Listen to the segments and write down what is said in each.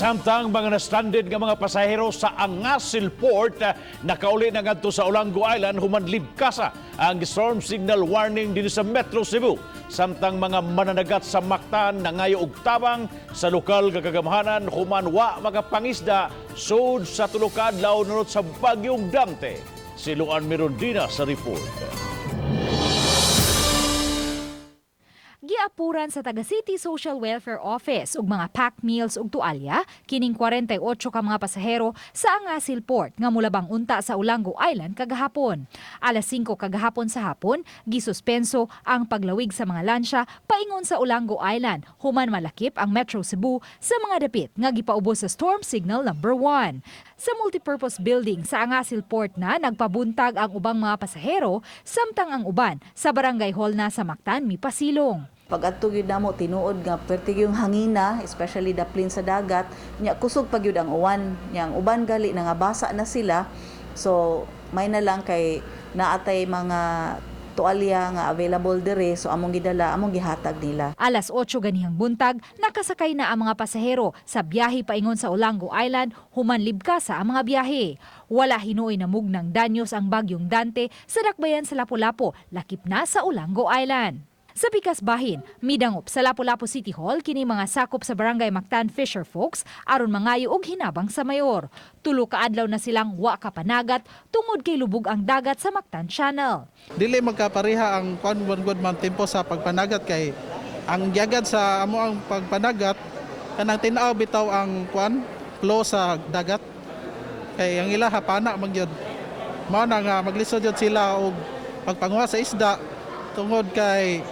Samtang mga na-stranded nga mga pasahero sa Angasil Port nakauli na ngadto sa Olango Island human libkasa ang storm signal warning din sa Metro Cebu. Samtang mga mananagat sa Mactan nangayo og tabang sa lokal nga kagamahanan human wa makapangisda sud sa tulo ka adlaw nunot sa bagyong Dante. Si Luan Mirondina sa report. Giapuran sa Taga City Social Welfare Office ug mga packed meals ug tualya kining 48 ka mga pasahero sa Angasil Port nga mulabang unta sa Olango Island kagahapon. Alas 5 kagahapon sa hapon, gisuspenso ang paglawig sa mga lansya paingon sa Olango Island human malakip ang Metro Cebu sa mga dapit nga gipaubos sa Storm Signal number 1. Sa multipurpose building sa Angasil Port na nagpabuntag ang ubang mga pasahero samtang ang uban sa barangay hall na sa Mactan mipasilong. Pag adto gyud namo tinuod nga perti yung hangina, especially daplin sa dagat, nya kusog pag gyud ang uwan, nya ang uban gali na nga basa na sila. So may na lang kay naatay mga tualya nga available dire, so among gidala, among gihatag nila. Alas 8 ganihang buntag, nakasakay na ang mga pasahero sa biyahe paingon sa Olango Island human libkasa ang mga biyahe. Wala hinuoy na mugnang danyos ang bagyong Dante sa dakbayan sa Lapu-Lapu, lakip na sa Olango Island. Sa Pikas Bahin, midangop sa Lapu-Lapu City Hall kini mga sakop sa Barangay Mactan Fisher Folks aron mangayo og hinabang sa mayor. Tulo ka adlaw na silang wa kapanagat tungod kay lubog ang dagat sa Mactan Channel. Dili magkapareha ang good man tempo sa pagpanagat kay ang giyagad sa amo ang pagpanagat kanang tin-aw bitaw ang flow sa dagat kay ang ila hapana magyud mao na nga maglisod jud sila og pagpanguha sa isda tungod kay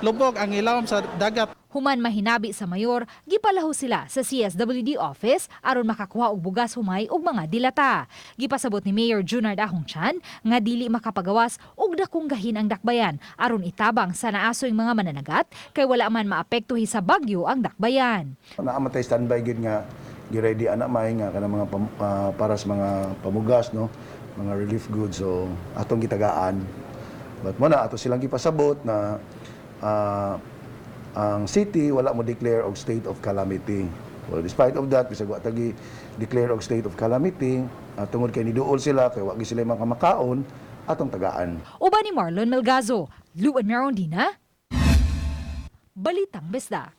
lubog ang ilawom sa dagat. Human mahinabi sa mayor, gipalaho sila sa CSWD office aron makakuha og bugas humay ug mga dilata. Gipasabot ni Mayor Junard Ahongchan nga dili makapagawas og dakong gahin ang dakbayan aron itabang sa naasoy mga mananagat kay wala man maapektuhi sa bagyo ang dakbayan. Naamatay standby gid nga gi-ready ana may nga kanang mga para sa mga pamugas no, mga relief goods so atong gitagaan. But mo na ato silang gipasabot na ang city wala mo declare og state of calamity. Well, despite of that, bisag wa tagi declare og state of calamity, tungod kay niduol sila kay wa sila makamakaon atong tagaan. Uban ni Marlon Melgazo, Luan Mirondina, Balitang Besda.